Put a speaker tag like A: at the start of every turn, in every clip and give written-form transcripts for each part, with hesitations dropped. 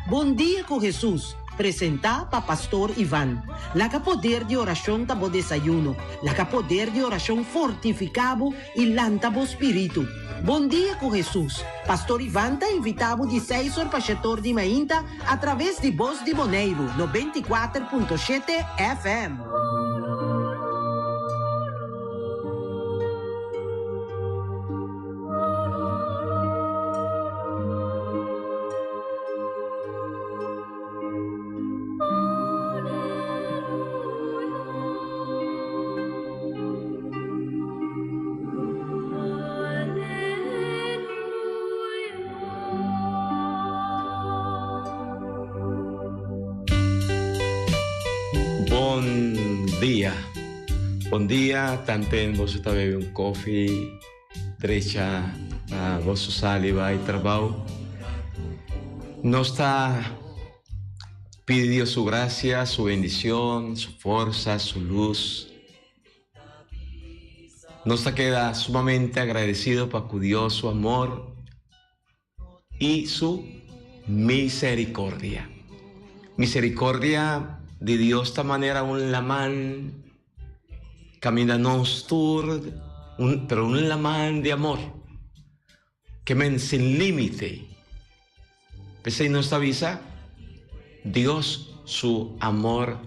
A: Bom Dia com Jesus. Presentar para Pastor Ivan. Laca poder de oração tabo desayuno. Laca poder de oração fortificado e lantabo espírito. Bom Dia com Jesus. Pastor Ivan está invitado de 6 horas para setor de Mainta através de Voz de Boneiro, 94.7 FM.
B: Bom dia, também você está bebendo coffee, trecha a vossa saliva e trabalho. Nos está pedindo sua graça, sua bendição, sua força, sua luz. Nos queda sumamente agradecido para que Dios su amor y su misericordia. Misericordia de Dios de esta manera un lamán camina pero un lamán de amor que men sin límite. Pese en nuestra visa, Dios su amor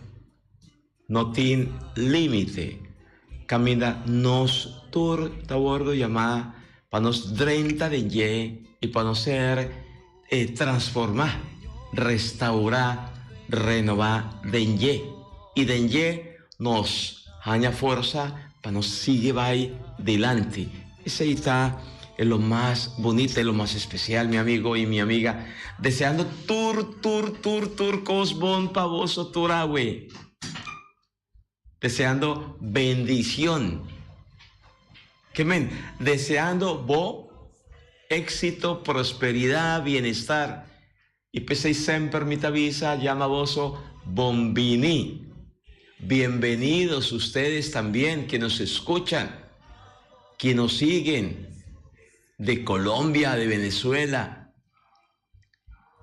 B: no tiene límite. Camina nos tur de bordo llamada para nos 30 de ye y para nos ser transformar, restaurar, renovar de ye y de ye nos haña fuerza para nos seguir adelante. Ese está es lo más bonito y lo más especial, mi amigo y mi amiga, deseando tur cosbon pa voso turahue. Deseando bendición. Que men, deseando éxito, prosperidad, bienestar. Y pese siempre mi visa llama voso bombini. Bienvenidos ustedes también que nos escuchan, que nos siguen de Colombia, de Venezuela,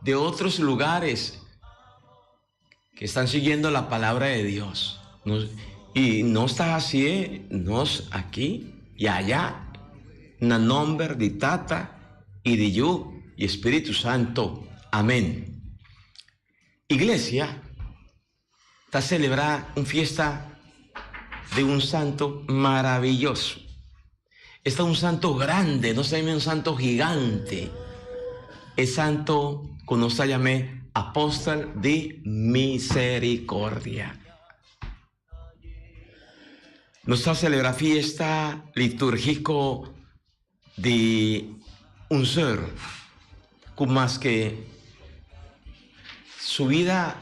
B: de otros lugares que están siguiendo la palabra de Dios. Y no está así, nos aquí y allá, en nombre de Tata y de Yo y Espíritu Santo. Amén. Iglesia está celebrando una fiesta de un santo maravilloso. Está un santo grande, no se llama un santo gigante. Es santo, como nos llamé, apóstol de misericordia. Nuestra celebra fiesta litúrgico de un ser con más que su vida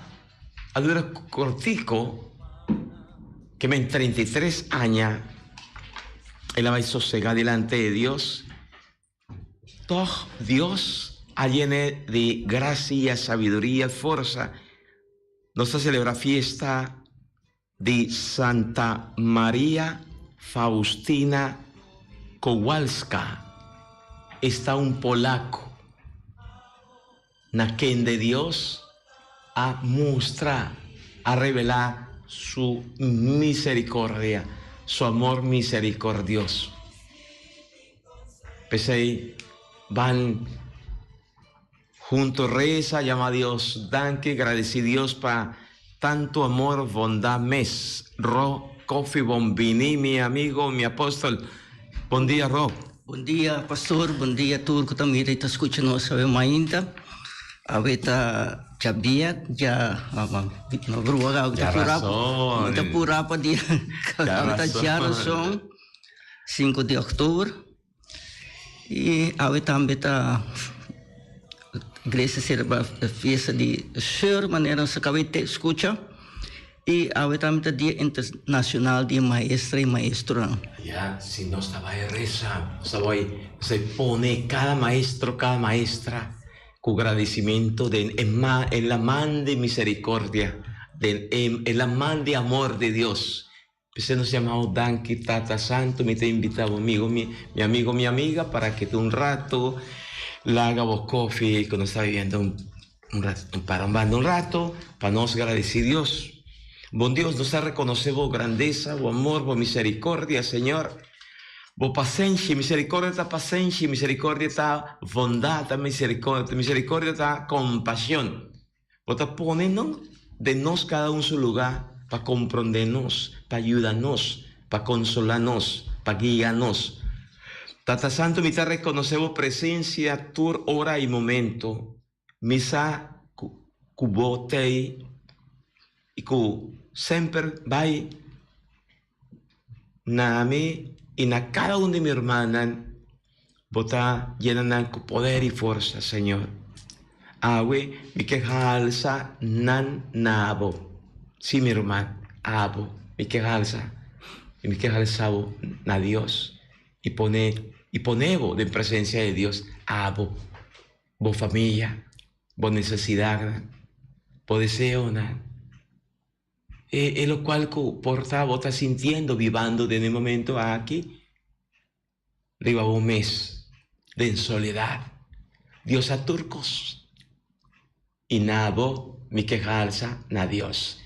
B: a dura cortico, que en 33 años él va a sosegar delante de Dios. Todo Dios llene de gracia, sabiduría, fuerza. Nuestra celebra fiesta de Santa María Faustina Kowalska. Está un polaco, na quien de Dios a mostrar, a revelar su misericordia, su amor misericordioso. Pese van juntos, reza, llama a Dios, danke, agradeci Dios para tanto amor, bondad, mes. Ro, Coffee, bombini, mi amigo, mi apóstol. Buen día, Ro.
C: Buen día, pastor. Buen día, turco también. Te escuchan, no sabe mainta. Aveta Chabia, ya, no bruga, te pura para dia. Aveta ya razón. 5 de octubre. Y aveta iglesia celebra fiesta de ser manera se cabete escucha y ahorita Día Internacional de Maestra y Maestro.
B: Ya, si no estaba de reza, se pone cada maestro, cada maestra con agradecimiento en la mano de misericordia, en la mano de amor de Dios. Pues nos llamamos Danki Tata Santo, me te invitado amigo, mi amigo, mi amiga, para que de un rato la haga vos coffee, que nos está viviendo parando un rato, para nos agradecer a Dios. Bom Dios, nos reconoce vos grandeza, vos amor, vos misericordia, Señor. Vos paciencia, misericordia está paciencia, misericordia está bondad, está misericordia está compasión. Vos está poniendo de nos cada uno su lugar para comprendernos, para ayudarnos, para consolarnos, para guiarnos. Tata Santo, mi te reconocemos presencia, tur, hora y momento. Misa cubote y cu siempre vai na mí y na cada uno de mi hermana bota llenan con poder y fuerza, Señor. Awe mi quejalsa nan nabo. Sí, mi hermano, abo, mi quejalsa na Dios y ponebo de presencia de Dios, abo, bo familia, bo necesidad, bo deseo, es lo cual porta vos está sintiendo, vivando de momento aquí, arriba un mes de soledad, Dios a turcos, y nabo mi quejalsa na Dios,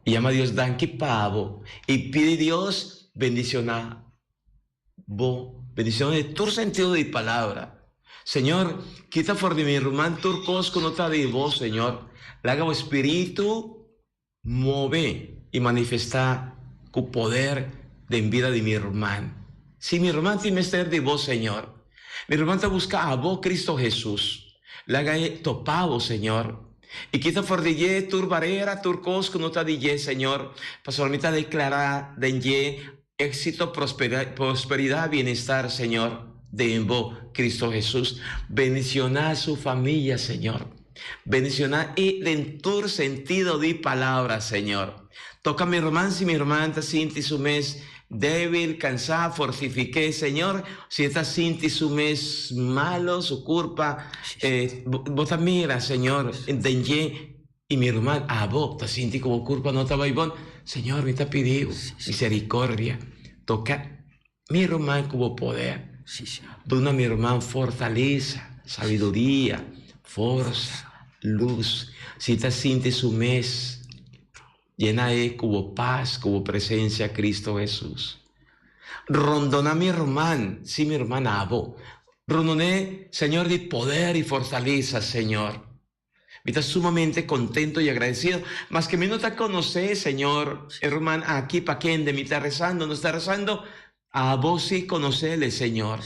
B: y llama a Dios danki pavo, y pide a Dios bendición a vos, bendición de tu sentido de palabra. Señor, quita fuera de mi hermano turcos con nota de vos, Señor, haga vos espíritu mueve y manifiesta tu poder de vida de mi hermano. Si mi hermano tiene ser de vos, Señor, mi hermano te busca a vos, Cristo Jesús, la haga topado, Señor, y quita fuera de ye turbarera, turcos con nota de ye, Señor, para solamente declarar de ye éxito, prosperidad, bienestar, Señor, de en vos, Cristo Jesús. Bendicionar a su familia, Señor. Bendicionar y en tu sentido de palabra, Señor. Toca mi hermano, si mi hermana siente su mes débil, cansada, fortifique, Señor. Si está sinti su mes malo, su culpa, vos mira, Señor, entenye. Y mi hermano, vos te siente como culpa, no estaba bon. Señor, me está pidiendo misericordia. Toca mi hermano como poder. Dona mi hermano fortaleza, sabiduría, fuerza, luz. Si te siente su mes, llena como paz, como presencia a Cristo Jesús. Rondona mi hermano, sí, mi hermana abo. Rondoné, Señor, de poder y fortaleza, Señor. Me está sumamente contento y agradecido. Más que me no te conoce, Señor, hermano, aquí para quien de mí está rezando, no está rezando. A vos sí conocele, Señor.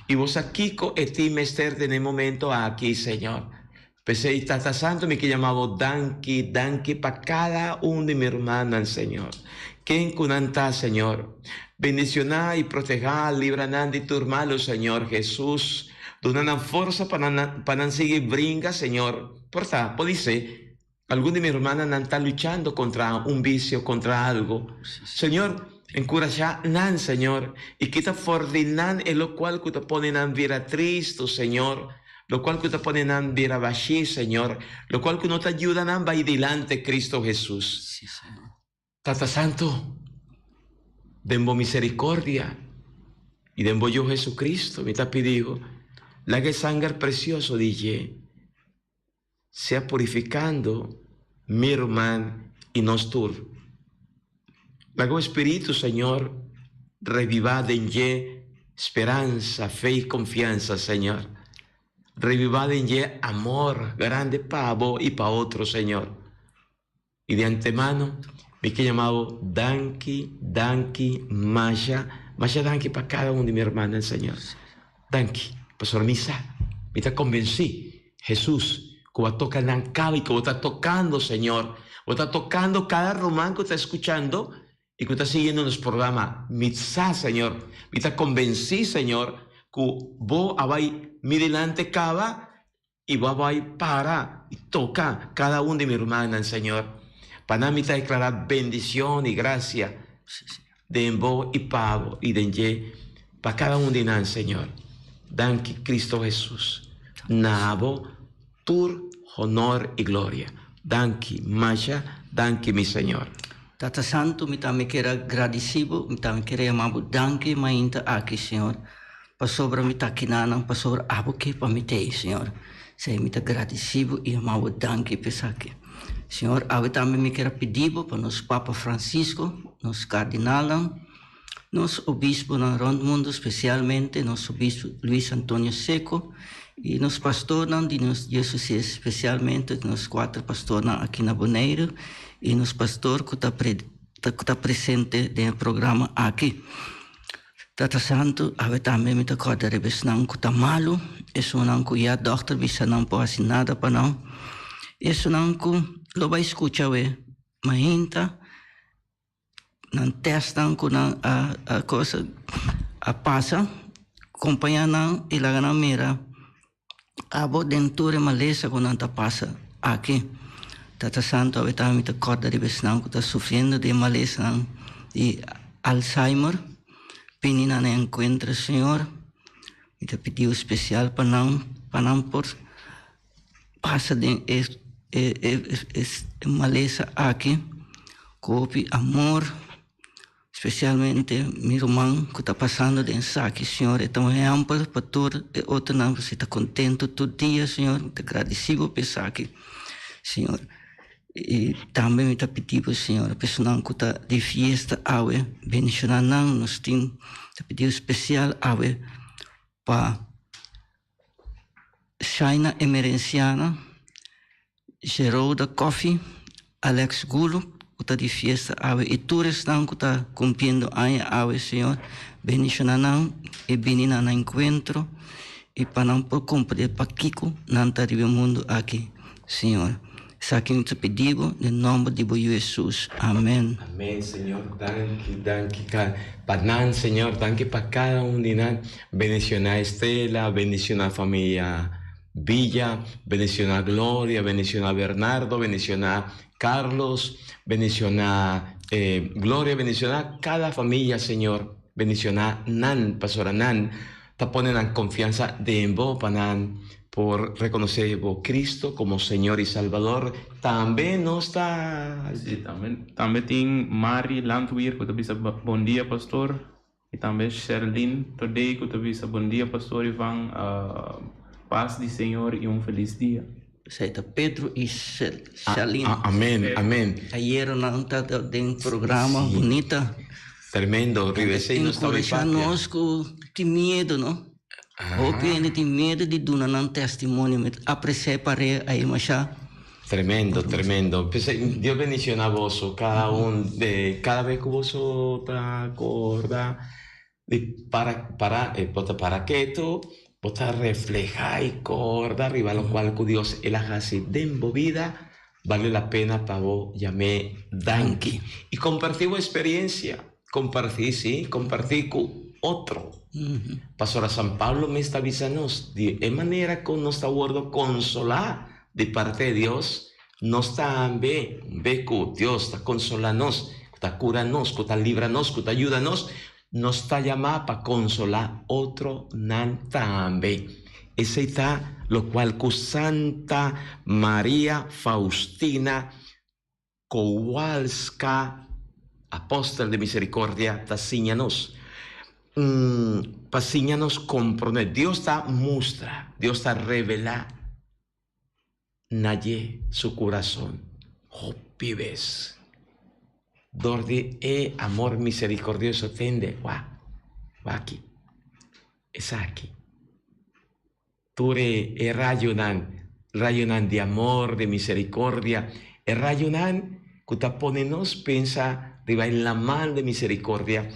B: Y vos aquí ti mester de el momento aquí, Señor. Pese y Tata Santo me que llamaba danki para cada uno de mi hermana, Señor. Que en cunanta, Señor. Bendicionar y proteger, libranar de tu hermano, Señor Jesús. Donan fuerza para seguir brinca, Señor. Porta, puede ser, algún de mi hermana no está luchando contra un vicio, contra algo. Señor, encoraja nan, Señor, y quita fordinan en lo cual que te ponen a vira triste, Señor, lo cual que te ponen a vira bashi, Señor, lo cual que no te ayudan a ir delante, Cristo Jesús.
C: Sí, Señor.
B: Tata Santo, denbo misericordia y denbo yo Jesucristo, me está pidiendo, la que sangre precioso dije, sea purificando mi hermano y nos tur. Lago Espíritu, Señor, revivad en ye esperanza, fe y confianza, Señor. Revivad en ye amor grande para vos y para otro, Señor. Y de antemano, me que llamado danki, masha danki para cada uno de mi hermana, Señor. Danki, pastor misa, me te convencí, Jesús, que va a tocar en cada y que va a estar tocando, Señor. Va a estar tocando cada román que está escuchando y que está siguiendo nuestro programa, Mitzá, Señor. Me te convencí, Señor, que vos vai mi delante cava y vos vai para y toca cada uno de mi hermana, Señor. Para mí te declarar bendición y gracia de en vos y pago y de en ye para cada uno de nan, Señor. Danki Cristo Jesús. Nabo, tur, honor y gloria. Danki, Masha, danki mi Señor.
C: Tata Santo, me também quero agradecido, me também quero amar danke mainta aqui, Senhor. Para sobre me taquinana, para sobre abo que para me ter, Senhor. Sei muito agradecido e amado danke pesaki. Senhor, eu também me quero pedir para nosso Papa Francisco, nosso Cardinal, nosso Obispo no Rondo Mundo, especialmente nosso Obispo Luiz Antônio Seco, e nosso pastor de nossa diocese, especialmente nos 4 pastores aqui na Bonaire, e nosso pastor que está presente no programa aqui. Tata Santo, eu também me recordo de que não está malo, isso não que a doutor bisa não pode fazer nada para não, isso não que lo vai escutar, mas ainda não testam que a coisa passa, acompanhando e lá na mira. Abo dentro de maleza quando anda passa aqui. Tata Santo, eu também me recordo de que não está sofrendo de maleza de Alzheimer. Penina na encontro, Senhor. Me te pediu especial para não por passa de maleza aqui. Copi amor. Especialmente meu irmão que está passando de saque, Senhor. Então é amplo para todo e outro não. Você está contente todo dia, Senhor. Muito agradecido por saque, Senhor. E também me está pedindo, Senhor, a pessoa que está de festa, awe, bendicionar não, nós temos pedido especial, awe, para China Emerenciana, Geralda Coffee, Alex Gulo, que está de festa, awe, e todos não que está cumprindo aí, awe, Senhor, bendicionar não, e benina no encontro, e para não por cumprir, para Kiko, não está no mundo aqui, Senhor. Saquinho te pedido, em nome de Jesus. Amém.
B: Amém, Senhor. Danke, Panan, Senhor. Danke para cada de nós. Bendicionar a Estela, bendicionar a família Villa, bendicionar a Gloria, bendicionar a Bernardo, bendicionar a Carlos, bendicionar Gloria, bendicionar cada familia, Señor. Bendicionar Nan, Pastora Nan. Te ponen en confianza de en vos, Panan, por reconocer vos Cristo como Señor y Salvador. También no está...
D: Sí, también tiene Mari Landweer, que te dice buen día, pastor. Y también Sherlyn Today, que te dice buen día, pastor. Y van paz del Señor y un feliz día.
C: Seita Pedro e Shalin.
B: Amén, amén.
C: Ayer não está de programa bonita.
B: Tremendo, Ribesei não estava
C: nós que medo, não? Ou que tem medo de dar um testemunho, apreciar para aí, mas já.
B: Tremendo, tremendo. Dios bendiciones a vos, cada vez que vos te acordas de para que tú vos reflejar y corda arriba, lo cual que Dios él hace de vida, vale la pena para vos llamé danke. Y compartir experiencia, compartir con otro. Pastora San Pablo me está avisando de manera que nos está guardando consolar de parte de Dios, nos también ve que Dios está consolándonos, está curándonos, está librándonos, está ayudándonos, nos está llamando para consolar otro nan también. Ese está lo cual que Santa María Faustina Kowalska, apóstol de misericordia, está señanos. Para señanos comprender. Dios está muestra, Dios está revela nadie su corazón. Oh, pibes. Donde amor misericordioso tende. Va aquí. Es aquí. Tú eres rayonan de amor, de misericordia. El rayonan que te ponenos pensa arriba en la mano de misericordia.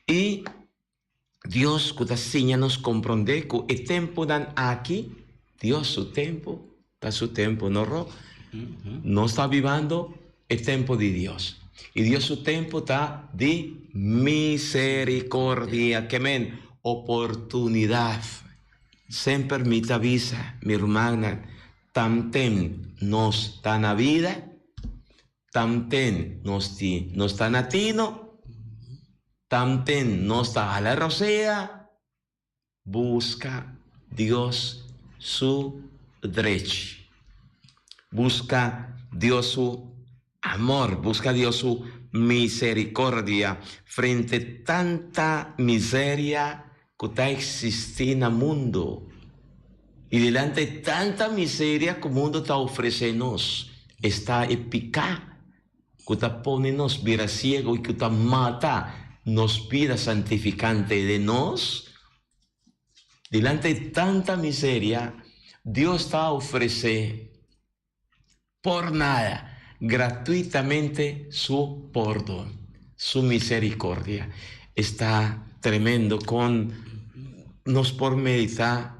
B: Y Dios que te enseña nos comprender que el tiempo dan aquí, Dios su tiempo, está su tiempo, ¿no? No está viviendo el tiempo de Dios. Y Dios su tiempo está de misericordia, que men, oportunidad. Siempre me te avisa, mi hermana, tamten nos está en la vida, tamten nos está en latino, tamten no está a la rosea, busca Dios su derecho, busca Dios su amor, busca Dios su misericordia frente a tanta miseria que está existiendo en el mundo. Y delante de tanta miseria que el mundo está ofreciéndonos, está eficaz, que está poniéndonos vida ciego y que está mata nos vida santificante de nos. Delante de tanta miseria, Dios está ofreciendo por nada, gratuitamente su perdón, su misericordia. Está tremendo con nos por meditar,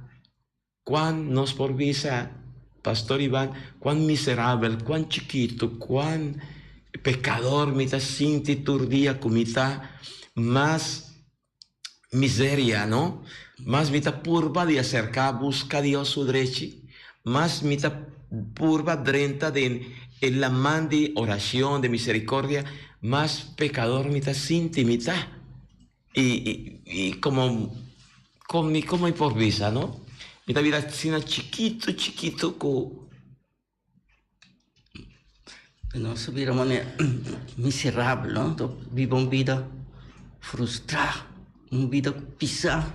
B: cuán nos por visa, Pastor Iván, cuán miserable, cuán chiquito, cuán pecador, mitad sinti turdía, comita más miseria, ¿no? Más mitad purva de acercar, busca a Dios su derecho, más mitad purva drenta de en la man de oración, de misericordia, más pecador mitad sinti mitad. Y como por visa, ¿no? Mitad vida sina chiquito,
C: No se viera manera miserable, ¿no? Vivo una vida frustrada, una vida pisada,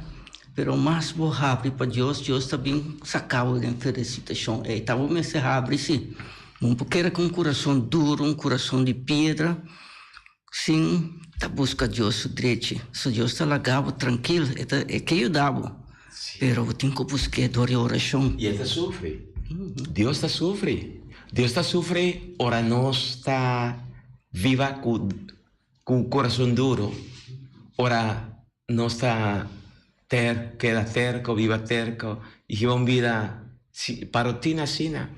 C: pero más bohable para Dios. Dios también sacaba de esta situación. Estaba miserable, sí. Porque era con un corazón duro, un corazón de piedra, sin buscar Dios su derecho. So Dios está lagado, tranquilo, é que ayudaba. Pero tengo que buscar dor y oración.
B: Y él sufre. Dios está sufre. Dios está sufre, ora no está viva con corazón duro. Ora no está queda terco, viva terco. Y lleva una vida parotina sina.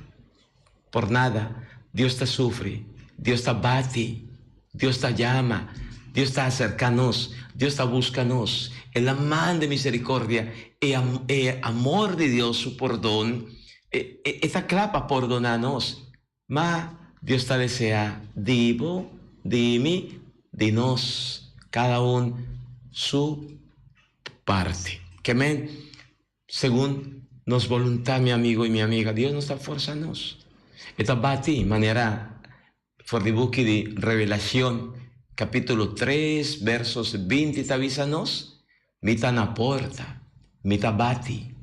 B: Por nada. Dios está sufre. Dios está bate. Dios está llama. Dios está acercanos. Dios está buscanos. El amor de misericordia. El amor de Dios, su perdón. Esta clapa perdonarnos. Mas Dios está desea divo, de mí, de nos. Cada uno su parte. Que men, según nos voluntad, mi amigo y mi amiga, Dios nos está forzando. Esta bati, manera, for the book de Revelación, capítulo 3, versos 20, avísanos, mita na porta, mita bati.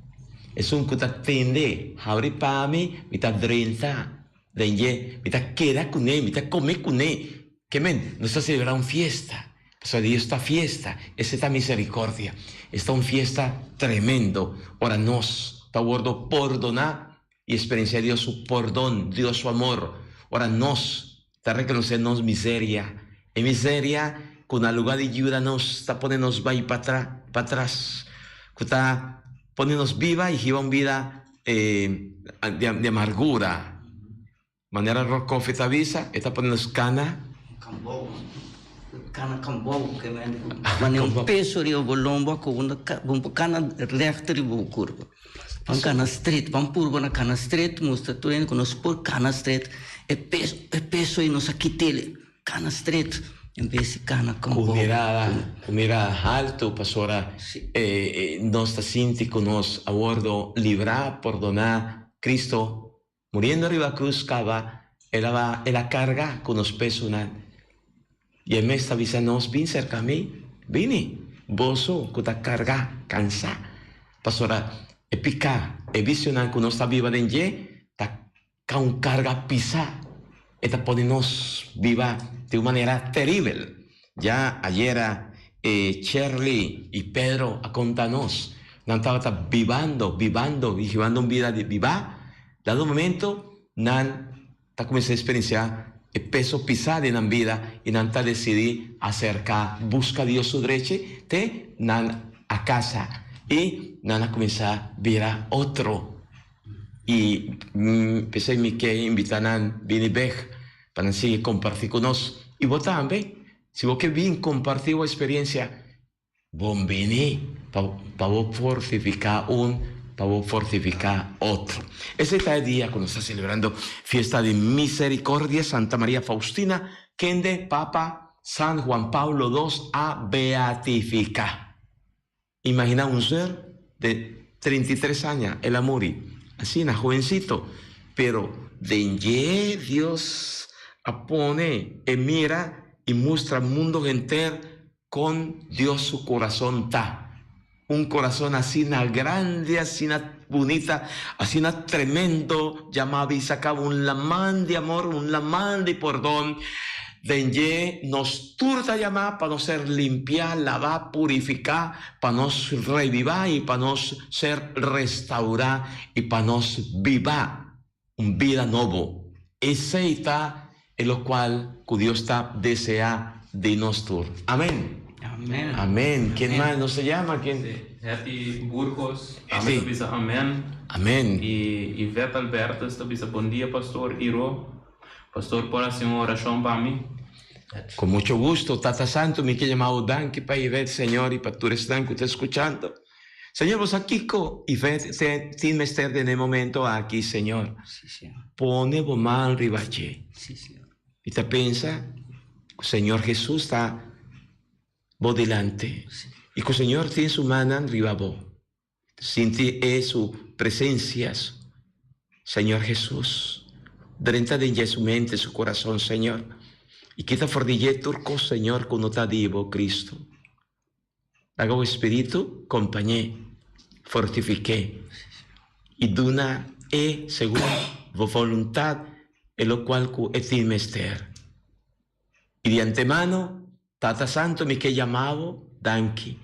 B: Es un que tende, abre para mí, mita drenta, denye, mita queda con él, mita come con él. Que men, no está celebrando fiesta. Pues Dios esta fiesta, es esta misericordia, esta una fiesta tremendo. Ahora nos, está guardo perdonar y experienciar Dios su perdón, Dios su amor. Ahora nos, está reconocernos miseria. En miseria, con el lugar de ayuda nos está poniéndonos va para atrás. Está poniéndonos viva y lleva una vida de amargura. Manera Rocoff te avisa, está poniéndonos cana.
C: Cana cambou, que é um peso de bolombo com uma cana recta de curva. Uma cana straight, vamos por na cana straight, mostra tu indo nos por cana straight, é peso e nos aquitele, cana straight, em vez de cana cambou.
B: Com mirada alto, pastora, nós está sintiendo nos a bordo librar, perdonar, Cristo muriendo arriba cruz cava, ela carga con los pesos. Y él me está avisando, ven cerca a mí, vine, bozo, que está carga, cansa. Pastora, pica, visionar que no está viva de ye, está con carga pisa, está poniéndonos viva de una manera terrible. Ya ayer Shirley y Pedro a contarnos, no estaba vivando y llevando una vida de viva. Dado un momento, nan está comenzando a experienciar el peso pisado en la vida y nanta decidí acercar, busca a Dios su derecho, te nan a casa y nana comienza a ver a otro. Y pensé que invitar a venir para seguir compartir con nosotros. Y vos también, si vos que bien compartir la experiencia, vos venís para vos fortificar para fortificar otro. Ese es el día cuando está celebrando fiesta de misericordia, Santa María Faustina, que Papa San Juan Pablo II a beatificar. Imagina un ser de 33 años, el amori, así, jovencito, pero de Dios pone, mira y muestra al mundo entero con Dios su corazón ta. Un corazón así grande, así bonita, así una tremendo llamada y sacaba un lamán de amor, un lamán de perdón. Denye nos turta llamar para nos ser limpiar, lavar, purificar, para nos revivar y para nos ser restaurar y para nos vivar un vida nuevo. Ese está en lo cual Dios está desea de nosotros. Amén.
C: Amén.
B: Amén. ¿Quién más no se llama? ¿Quién?
D: Herti Burgos,
B: Sí.
D: bisa amén.
B: Amén.
D: Y Ivete Alberto, bisa bom dia, pastor Iro. Pastor, por hacer una oración para mí.
B: Con mucho gusto, Tata Santo, mi que llamado Danke para Ivette, Señor, y para tu restante que está escuchando. Señor, vos aquí con Ivette, sin mester de momento aquí, Señor.
C: Sí, Señor.
B: Pone vos mal ribache.
C: Sí, Señor.
B: Y te piensa, Señor Jesús está vos delante.
C: Sí.
B: Y que el Señor tiene su mano arriba vos. Siente su presencia, Señor Jesús. Drenta de su mente, su corazón, Señor. Y quita fordille turco, Señor, con nota divo, Cristo. Haga o Espíritu, compañé, fortifique. Y duna según vos voluntad, en lo cual es mester. Y de antemano, Tata Santo, mi que llamado, danke.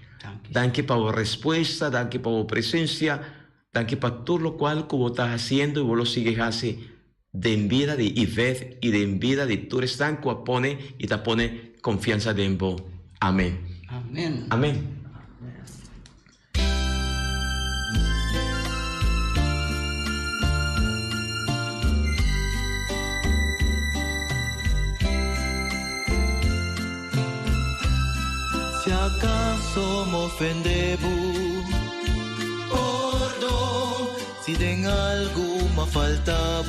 B: Danke para vos respuesta, danke para vos presencia, danke para todo lo cual vos estás haciendo y vos lo sigues haciendo. De en vida de Ivette y de en vida de tu restanque pone y te pone confianza de en vos. Amén.
C: Amén.
B: Amén.
E: Si acaso me ofendemos, perdón, si den algo me faltaba,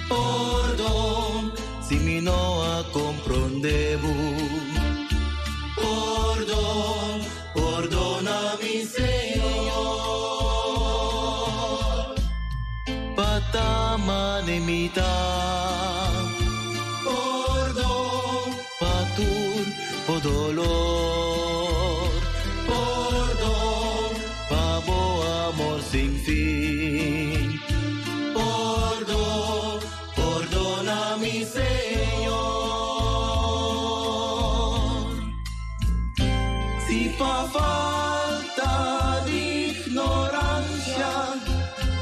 E: perdón, si mi no a comprendebo, perdón, perdona mi Señor, patama de mitad, perdón, patur, por dolor, perdón, pavo amor sin fin, perdón, perdona mi Señor. Si pa falta de ignorancia,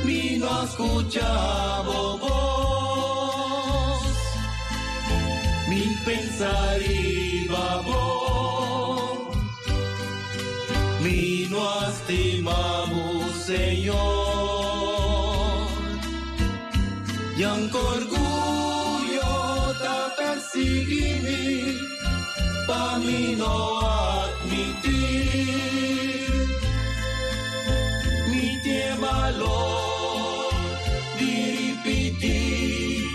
E: mi no escuchaba voz, mi pensaría vos, mi no estimamos Señor, y aunque orgullo te persigue, pa' mí no admitir, mi tiene valor de repetir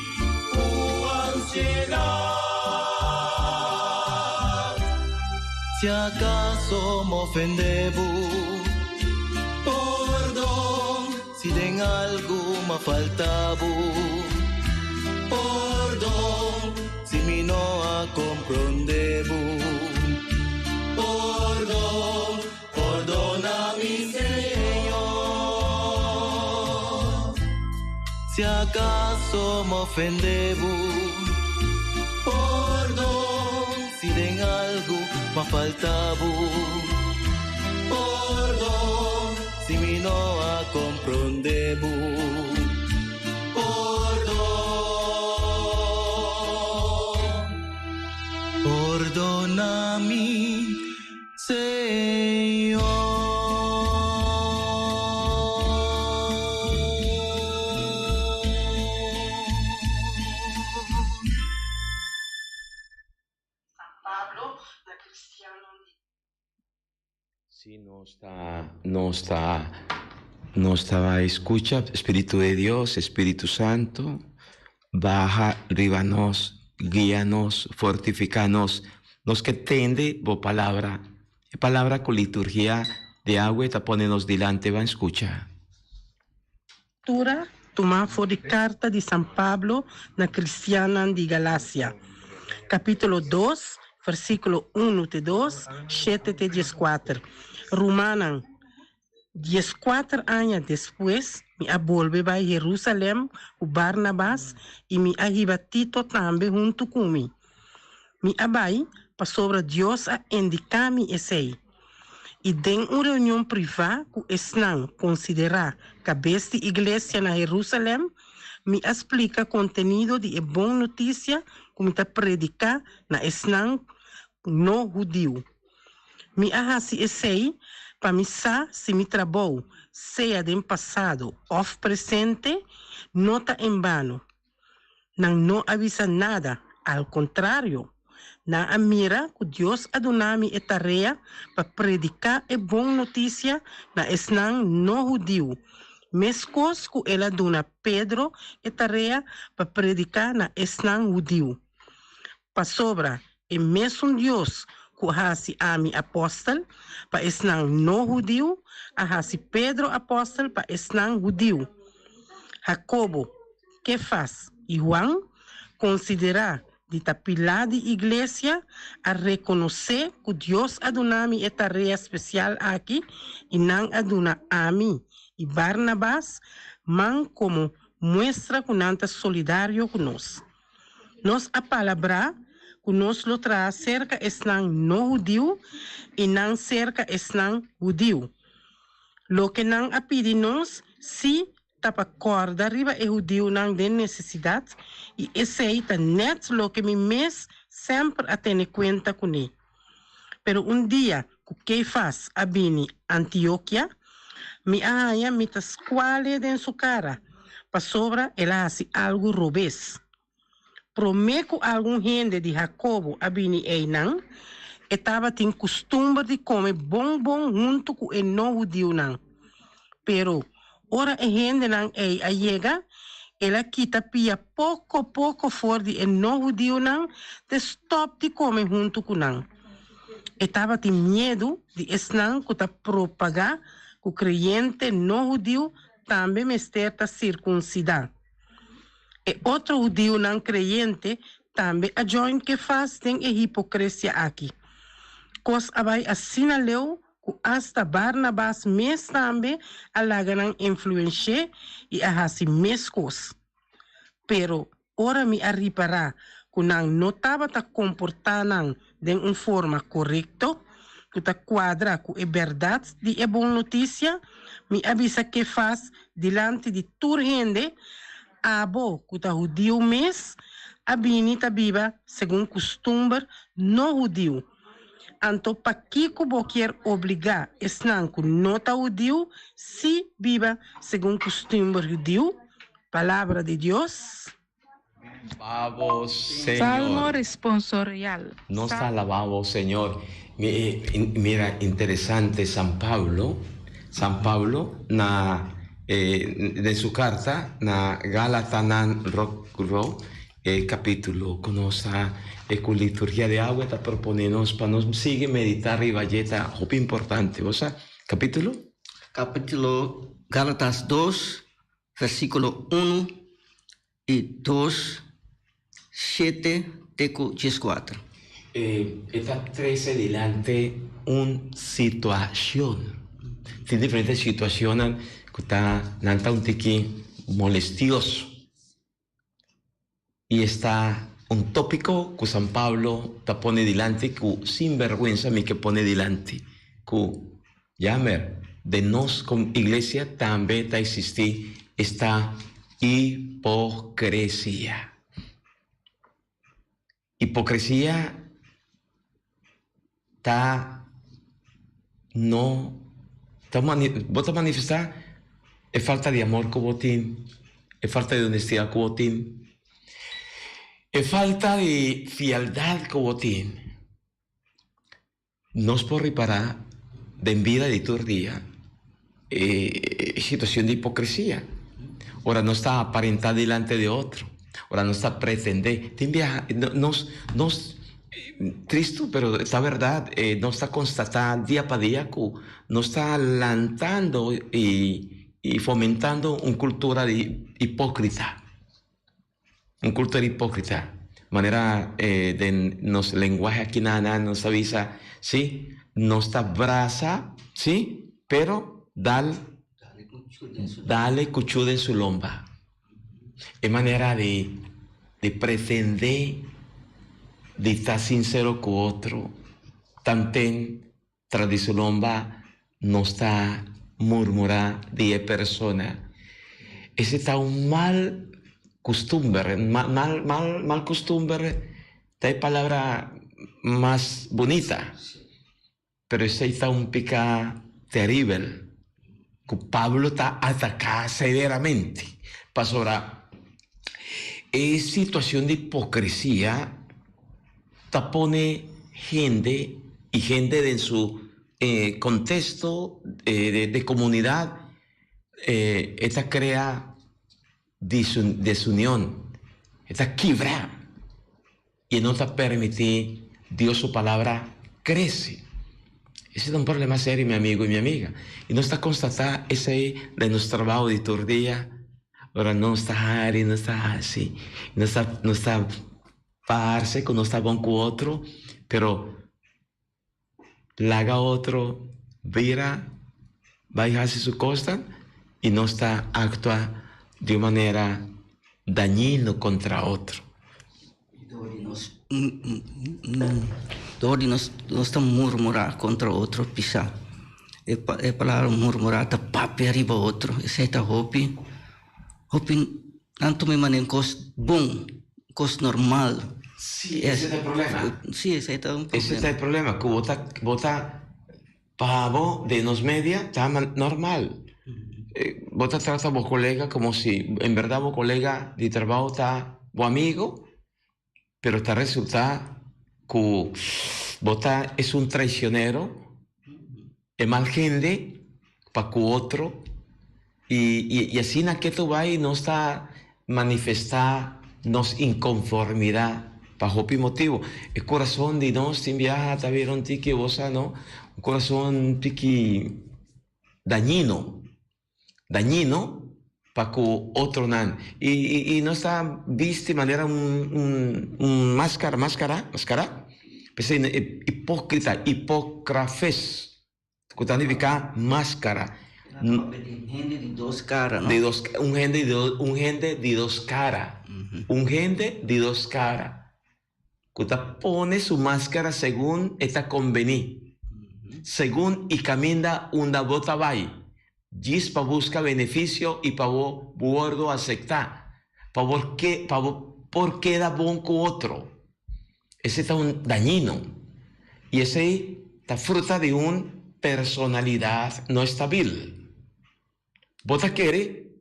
E: tu ansiedad. Si acaso me ofendemos, perdón, si den algo me faltaba, perdón, si mi no a comprendebo, perdón, perdona mi Señor. Si acaso me ofendemos, perdón, si den algo me faltaba, perdón, si mi no a comprendebo, perdona mi Señor.
A: Pablo, la cristiano.
B: Si no estaba, escucha, Espíritu de Dios, Espíritu Santo, baja, ríbanos, guíanos, fortificanos, nos que tende por palabra con liturgia de agua, te ponenos delante, va, escucha.
F: Lectura tomada de carta de San Pablo na Cristiana de Galácia, capítulo 2, versículo 1 te 2, 7 te 14. Romanan 14 anos depois, me volve para Jerusalém com Barnabas e me arriba Tito também junto comigo. Me abai para sobre Deus a indicar-me esse. E tem uma reunião privada que estão considerar cabeça de igreja na Jerusalém, me explica contenido de boa notícia como está predicar na estão no judeu. Me arrasi esse para me sa se me trabalho, seja do passado ou presente, não está em vano. Não avisa nada, ao contrário. Na mira que Deus adonami e tarefa para predicar a boa notícia na esnang no judeu. Mescos que ela dona Pedro e tarefa para predicar na esnang judeu. Para sobra, e mesmo Deus que hasi ami apóstol para esnang no judeu, a hasi Pedro apóstol para esnang judeu. Jacobo, que faz? E Juan, considerar de tapilar de igreja a reconhecer que Deus adonami é tarefa especial aqui e não aduna a mim e Barnabas, man como mostra que não está solidário conosco. Nós a palavra que nós lo traz cerca estão no judeu e não cerca estão judeu. Lo que não a pedir nós, se tapa corda arriba e judeu não tem necessidade e esse é net lo que me mes sempre a ter conta com ele. Pero dia que faz a bini Antioquia, me ahanha me tas quale den su cara, pa sobra ela hace algo robes. Prometo algum gente de Jacobo a bini einan, estava tem costume de comer bom junto com o não judeu não. Pero ora a gente não é a chega, ela quita pia pouco fora de não judeu não, de stop de comer junto com não. Estava tem medo de esnan que tá propagar que o crente não judeu também me está circuncidar. E outro judeu não crente também a join que faz tem a hipocrisia aqui. Cos abai assinaleu que hasta Barnabas mes também alaganang influencia e ahasi mes cos. Pero ora me arripará que não notava ta comportanang de uma forma correta, que ta quadra com a verdade de a boa notícia, me avisa que faz diante de toda gente, abo que ta judeu mes, a binita viva segundo costume no judeu. Anto pa kiko boquier obrigar esnan ku nota judeu, si viva segundo costume judeu, palavra de Deus.
B: Alabamos, Señor.
G: Salmo responsorial.
B: Nos alabamos, Señor. Mira, interesante San Pablo de su carta na Galatanan Ro capítulo conoce con liturgia de agua está proponiendo para nos sigue meditar y valleta hope importante, o sea, capítulo
C: Gálatas 2 versículo 1 y 2 7 teco 14.
B: Está 13 delante una situación. Tiene diferentes situaciones que está un tiqui molestioso. Y está un tópico que San Pablo te pone delante, que sin vergüenza me que pone delante. Que llamer de nos como iglesia también está existir esta hipocresía. Hipocresía está no vos manifestar es falta de amor que vos tienes, es falta de honestidad que vos tienes, es falta de fialdad que vos tienes. Nos por reparar de en vida de tu día situación de hipocresía. Ahora no está aparentar delante de otro. Ahora no está pretender. Nos triste, pero esta verdad no está constatada día para día, no está lanzando y fomentando una cultura de hipócrita. Una cultura hipócrita. Manera de nos lenguaje aquí nada nos avisa, sí, no está brasa, sí, pero dale cuchuda en su lomba. Es manera de pretender de estar sincero con otro. También tras de su lomba no está murmurar de persona. Ese está un mal costumbre, mal costumbre, hay palabra más bonita, pero ese está un pica terrible, que Pablo está atacado severamente. Pastora, es situación de hipocresía, te pone gente y gente en su contexto de comunidad, esta crea desunión, esta quiebra, y no te permite Dios su palabra crece. Ese es un problema serio, mi amigo y mi amiga. Y no está constatada ese de nuestro trabajo de día. Ahora no está Ari, no está así, no está parse, no está bon con otro, pero laga otro, vira, va a hacer su cosa y no está actúa de manera dañino contra otro.
C: Dori no está murmurar contra outro, pisar. É palavra murmurar, tá papi arriba outro. Esse tá hopi, tanto me manem cos bom, cos normal.
B: Sí, ese es el problema.
C: Sí, ese está un problema.
B: Ese es el problema, que vota pavo de nos media, está normal. Vota trata a vos colega como si en verdad vos colega de trabajo está vos amigo, pero está resulta que vota es un traicionero, es mal gente para que otro, y así na que tú vas y no está manifestar nos inconformidad bajo pi motivo. El corazón de nos viaja, te vieron ti que vos no, un corazón piqui dañino para que otro nan. Y no está visto de manera un máscara. Pues hipócrita, hipócrafes. Que significa máscara.
C: Gente de dos caras, ¿no?
B: Un gente de dos caras. Un gente de dos caras. Que pone su máscara según está convenido. Según y camina una bota vai. Diz para buscar beneficio y para bordo aceptar. Por qué da bon con otro. Ese está un dañino. Y ese está fruta de una personalidad no estable. Vos quiere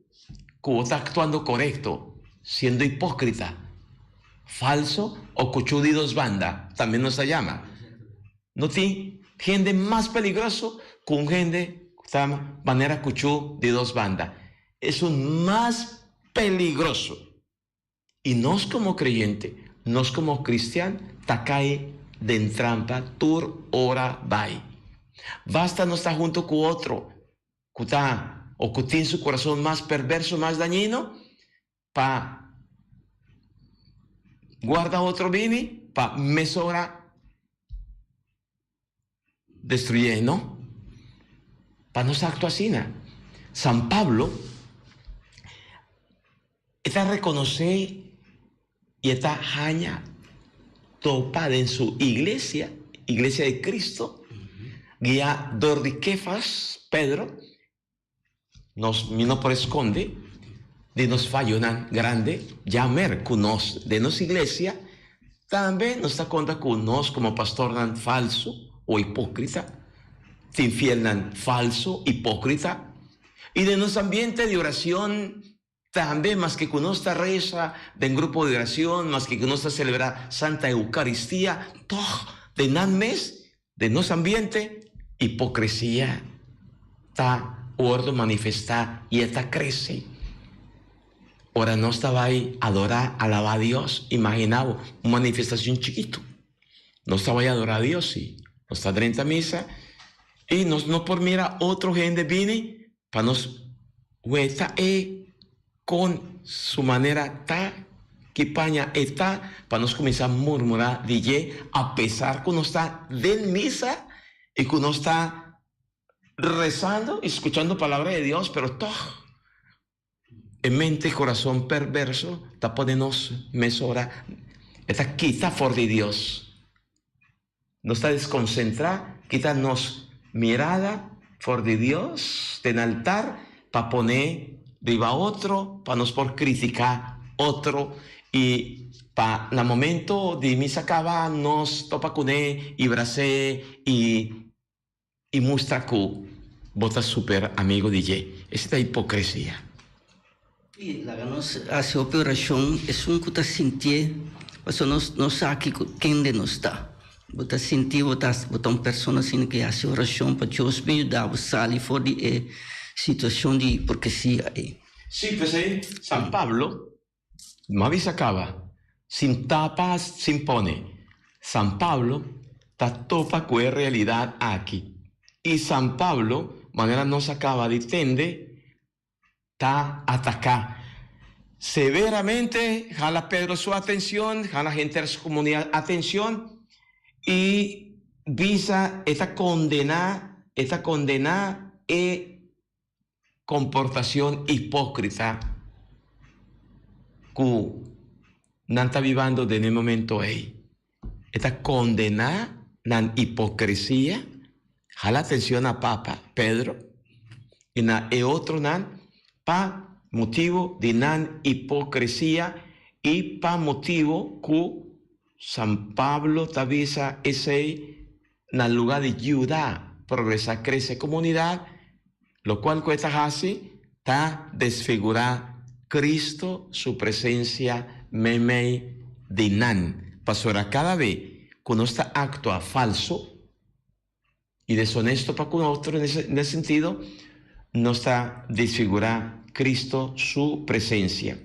B: que vos está actuando correcto, siendo hipócrita, falso o cuchú de dos bandas, también nos llama. No tiene gente más peligroso con gente de manera cuchú de dos bandas. Es un más peligroso. Y nos como creyente, nos como cristiano, ta cae de trampa, tur, ora, vai. Basta no estar junto con otro, que está o que tiene su corazón más perverso, más dañino, para guarda otro vini, para mesora destruir, ¿no? Para no estar así. San Pablo está reconocer y está haña topada en su iglesia de Cristo, guía de Kefas, Pedro, nos vino por esconde, de nos fallonan grande, ya mer con nos, de nos iglesia, también nos está conta con nos como pastor nan falso o hipócrita, te infiel nan falso, hipócrita, y de nuestro ambiente de oración, también más que con nuestra reza de un grupo de oración, más que con nuestra celebrar Santa Eucaristía, todo de nan mes, de nuestro ambiente, hipocresía, está ordo manifestar y esta crece. Ahora no estaba ahí adorar, alabar a Dios, imaginaba una manifestación chiquito. No estaba ahí a adorar a Dios, sí. No está 30 misa, y no por mira otro gente viene para nos hueta con su manera ta que paña está para nos comenzar a murmurar de a pesar que no está del misa y que no está rezando, escuchando palabra de Dios, pero todo en mente y corazón perverso, está poniendo mesora, está quita for de Dios. No está desconcentrada, quítanos mirada for de Dios, en altar, para poner arriba otro, para nos por criticar otro, y para el momento de misa acaba, nos topa con él, y bracé, y muestra que vota super amigo de Ye. Esta hipocresía.
C: Y la nos hace operación es un que sentir, pues no sabe quién de nos está. Vota sentir, vota persona assim que hace oración para Dios me ayudar a salir fuera de situación de hipocresía aí.
B: Sí, pues San Pablo, no avisa acaba, sin tapas, sin pone. San Pablo está topa con la realidad aquí. Y San Pablo, manera no se acaba de entender, está atacado. Severamente, jala Pedro su atención, jala gente de su comunidad atención, y visa esta condena comportación hipócrita que no está viviendo en el momento ahí. Esta condena la hipocresía, jala atención a Papa Pedro, y na otro nan pa motivo de nan hipocresía y pa motivo que San Pablo t'avisa ese na lugar de ayuda progresa crece comunidad, lo cual cuesta así ta desfigurar Cristo su presencia meme de nan. Pasora cada vez que no está actúa falso y deshonesto para con otro en ese sentido, no está desfigurar Cristo su presencia.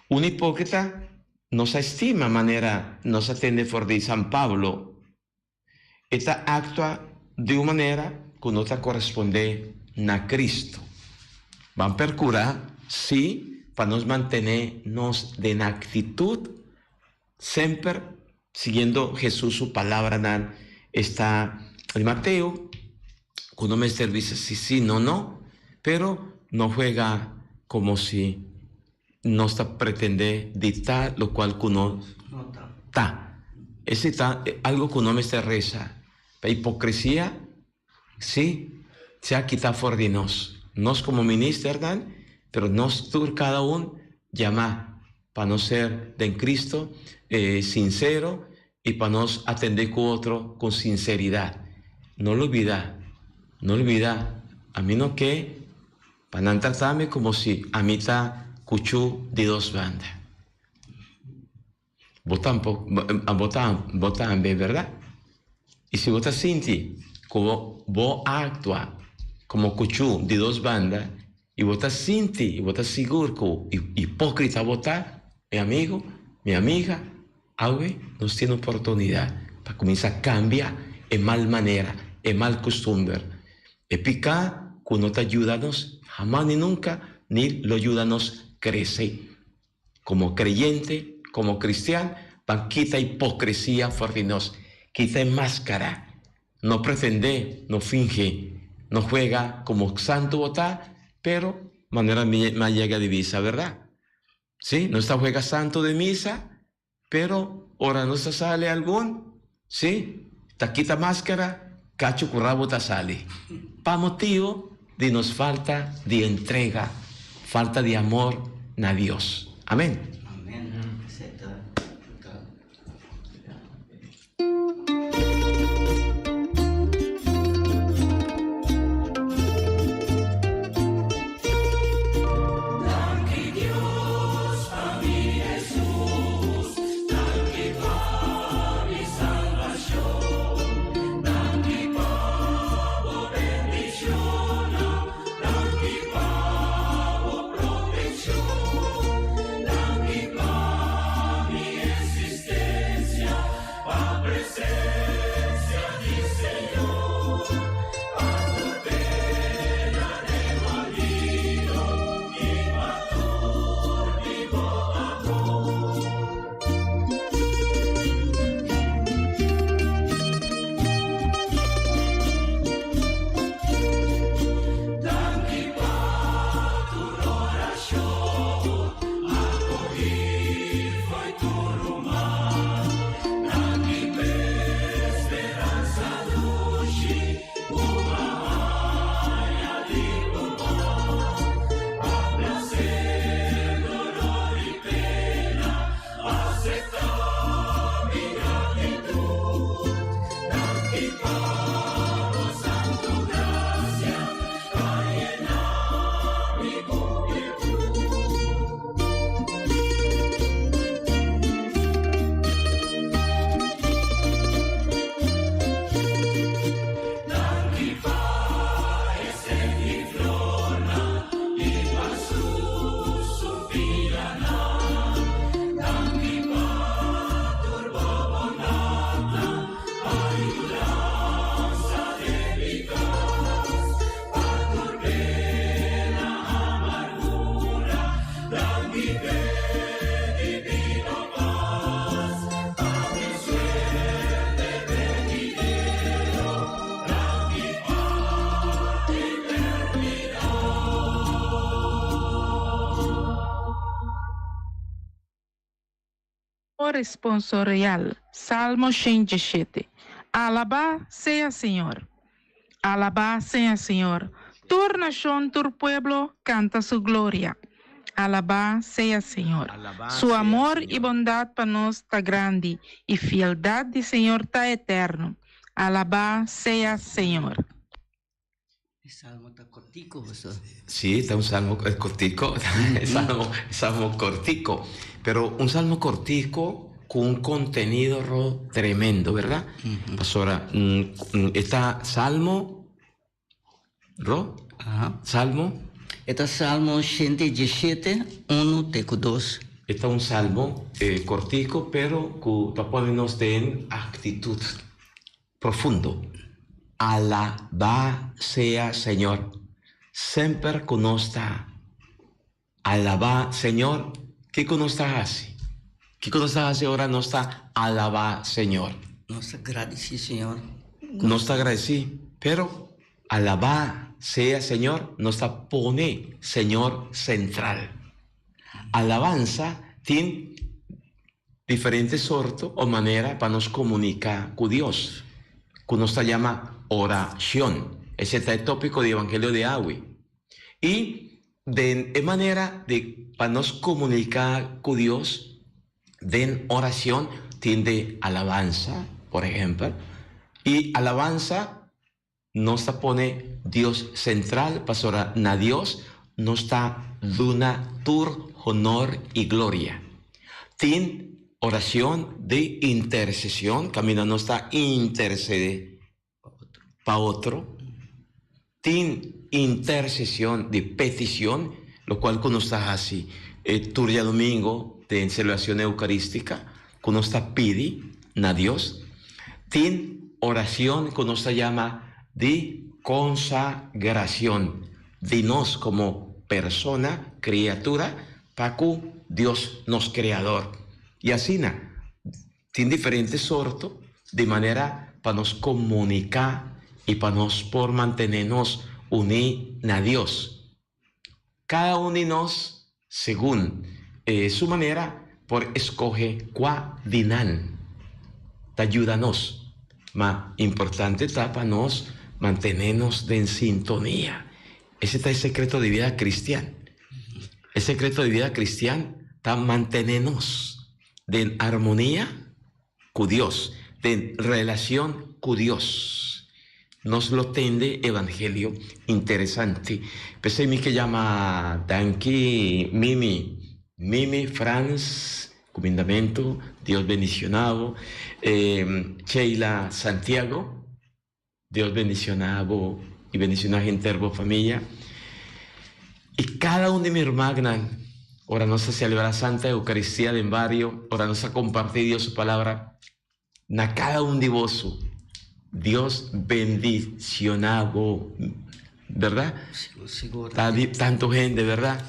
B: Un hipócrita no se estima manera, no se atiende por de San Pablo. Esta actúa de una manera que no te corresponde a Cristo. Van a percurar, sí, para nos mantenernos en actitud, siempre siguiendo Jesús su palabra. Está en Mateo, cuando me dice sí, no, pero no juega como si no está pretende dictar lo cual uno está. Ese está algo que uno me está reza. La hipocresía, sí, se ha quitado fuera de nos como ministros, pero nos cada uno llama para no ser de Cristo sincero y para nos atender con otro con sinceridad. No lo olvida, a mí no que para no tratarme como si a mí está cuchú de dos bandas. Votan bien, ¿verdad? Y si vos sientes como vos actúa como cuchú de dos bandas, y vos sientes, y vos seguro que hipócrita votar, mi amigo, mi amiga, algo nos tiene oportunidad para comenzar a cambiar en mal manera, en mal costumbre. Y picar que no te ayudanos jamás ni nunca, ni lo ayudanos crece. Como creyente, como cristiano, van quita hipocresía fuera de nos, quita máscara, no pretende, no finge, no juega como santo votar, pero manera más llega de misa, ¿verdad? Sí, no está juega santo de misa, pero ahora no se sale algún, sí, ta quita máscara, cacho currabo ta sale. Pa motivo de nos falta de entrega, falta de amor a Dios. Amén.
H: Existe
G: Responsorial, Salmo 107. Alabá sea Señor. Alabá sea Señor. Tu nación, tu pueblo, canta su gloria. Alabá sea Señor.
B: Alabá
G: Su
B: sea
G: amor
B: Señor.
G: y bondad para nos está grande y fieldad de Señor está eterno. Alabá sea Señor.
C: El salmo está cortico, pastor.
B: Sí, está un salmo cortico, salmo cortico, pero un salmo cortico con un contenido tremendo, ¿verdad? Pastora, está salmo,
C: Ajá.
B: salmo,
C: Este salmo 117, 1, teco 2.
B: está un salmo cortico, pero que nos den actitud profundo. Alabá sea Señor. Sempre conosca. Alabá Señor. ¿Qué conosca así? ¿Qué conosca así ahora no está alabá Señor?
C: Nos agradeci, Señor.
B: No está agradecido, pero alabá sea Señor, no está pone Señor central. Alabanza tiene diferentes sortos o maneras para nos comunicar con Dios, que nos llama oración. Ese es el tópico del Evangelio de agua. Y de manera de para nos comunicar con Dios, de oración, tiene alabanza, por ejemplo. Y alabanza nos pone Dios central, pastora, na Dios nos está duna tur, honor y gloria. Tiene oración de intercesión, camina no está intercede para otro. Tiene intercesión de petición, lo cual nos así. Turya domingo de celebración eucarística, que nos pide a Dios. Tiene oración que nos llama de consagración de nos como persona, criatura, para que Dios nos creador. Y así, tiene diferentes sortos de manera para nos comunicar y para nos por mantenernos unidos a Dios. Cada uno de nos, según su manera, por escoge cuá dinan. Te ayúdanos. Más importante está para nos mantenernos en sintonía. Ese es el secreto de vida cristiana. El secreto de vida cristiana está mantenernos en armonía con Dios, en relación con Dios. Nos lo tende evangelio interesante. Pensé mi que llama Danqui, Mimi, Franz, comendamento, Dios bendicionado, Sheila Santiago, Dios bendicionado y bendicionado a gente herbo familia. Y cada uno de mis hermanos, ahora nos a celebrar Santa Eucaristía del barrio, ahora nos a compartir Dios su palabra, na cada uno de vos, Dios bendicionado, ¿verdad?
C: Seguro.
B: Tanto gente, ¿verdad?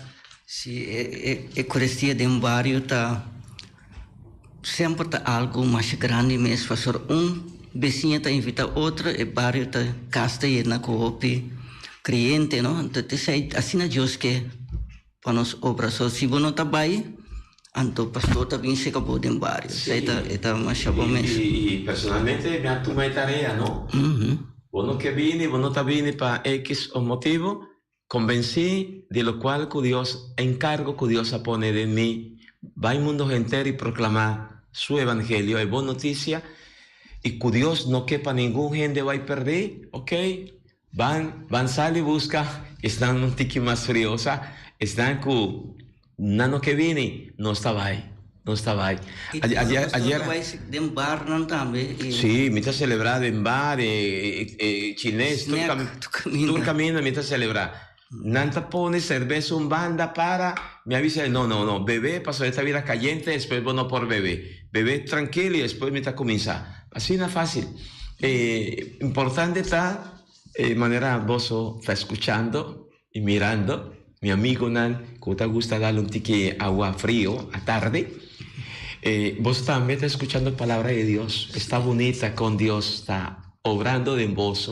C: Sí, Eucaristía de un barrio está sempre está algo más grande mesmo, pastor. Vecino está invita a otro, el barrio está casta y na coopi creyente, ¿no? Entonces así na Dios que para nos obras. Si vos no está ahí, entonces pastor también se acabó de un barrio. Sí. Está más chavo mesmo.
B: Y personalmente me ha tomado tarea, ¿no? Vos no que viene, vos no está viene para X o motivo, convencí de lo cual que Dios encargo que Dios pone de mí, va al mundo entero y proclamar su evangelio, es buena noticia, y que Dios no quepa ningún gente va a perder, ok, van sale y busca, están un tiki más frío, o sea, están con nano que viene, no estaba ahí. Ayer
C: de un bar no también.
B: Sí, mientras celebrar en bar, chinés, tú camina mientras celebrar. Nanta pone cerveza, un banda para, me avisa, no, bebé, pasó esta vida caliente, después bueno por bebé tranquilo y después mientras comienza. Así no es fácil. Importante está, manera vos está escuchando y mirando, mi amigo Nan, que te gusta darle un tique agua frío a tarde. Vos también estás escuchando palabra de Dios, está bonita con Dios, está obrando de vos.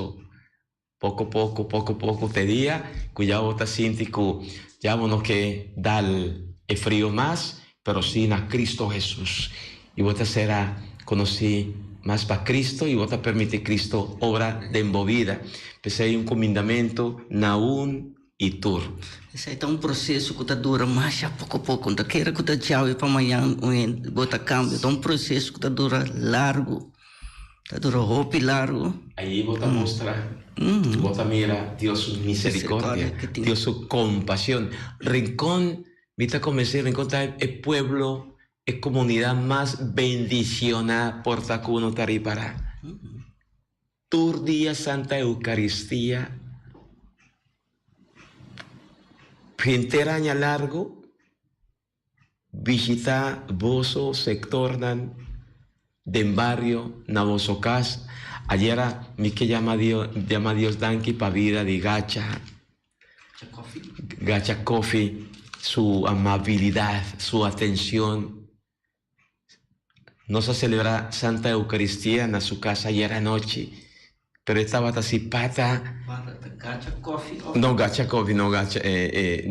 B: Poco a poco te día, cuya vos estás sintiendo, ya no que dar el frío más, pero sin a Cristo Jesús. y vos será conocí más para Cristo y vos permite Cristo obra de envolvida. Pues hay un comandamento, naun e tur.
C: Esse é um processo que dura mais a pouco. Então, quer que tchau para amanhã, bota câmbio. É um processo que dura largo. Dura roupa largo.
B: Aí vota mostrar, vota mira Deus su misericordia, Deus su compasión. Rincón, viste comencé, Rincón es el pueblo, es comunidad más bendicionada por Tacuno Taripará. Tur día Santa Eucaristía, gente año largo, visita boso sector del barrio, na boso casa. Ayer mi que llama Dios Danki pa vida de Gacha Coffee, su amabilidad, su atención. Nos a celebrar Santa Eucaristía en su casa ayer anoche, pero estaba así pata.
C: Gacha Coffee.
B: No, Gacha Coffee, no Gacha.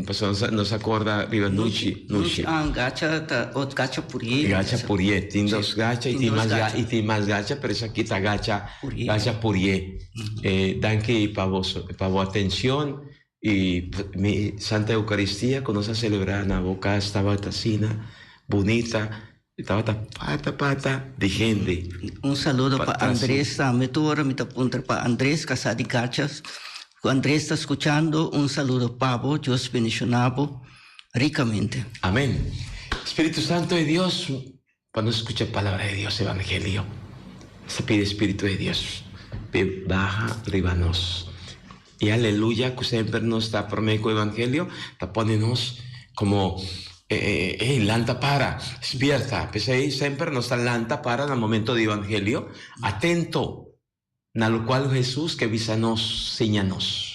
B: Pues no se acuerda, Riva Nucci.
C: Gacha Purie.
B: Gacha Purie, tiene dos Gacha y tiene más Gacha, pero esa aquí está Gacha Purie. Danke para vos atención y mi Santa Eucaristía, cuando se celebra en la boca, estaba tasina, bonita. Estaba pata de gente.
C: Un saludo para Andrés, para Andrés Casadi Gachas. Andrés está escuchando, un saludo Pablo, Dios bendicionado ricamente.
B: Amén. Espíritu Santo de Dios, cuando escucha palabra de Dios, Evangelio, se pide Espíritu de Dios, baja arriba nos. Y aleluya, que siempre nos está prometiendo Evangelio, está poniéndonos como... lanta para, despierta, pues ahí siempre nos lanta para en el momento de evangelio, atento, na lo cual Jesús que visanos, señanos.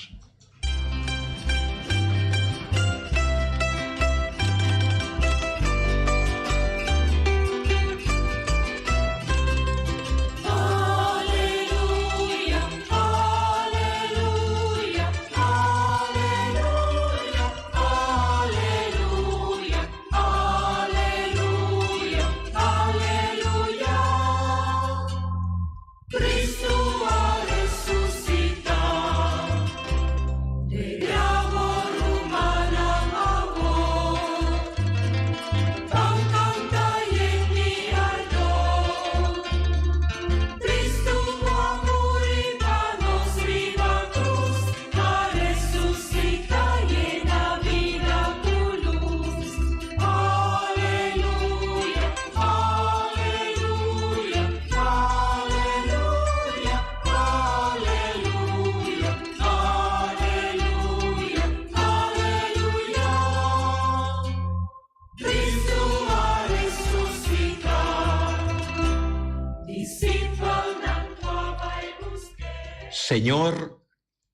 B: Señor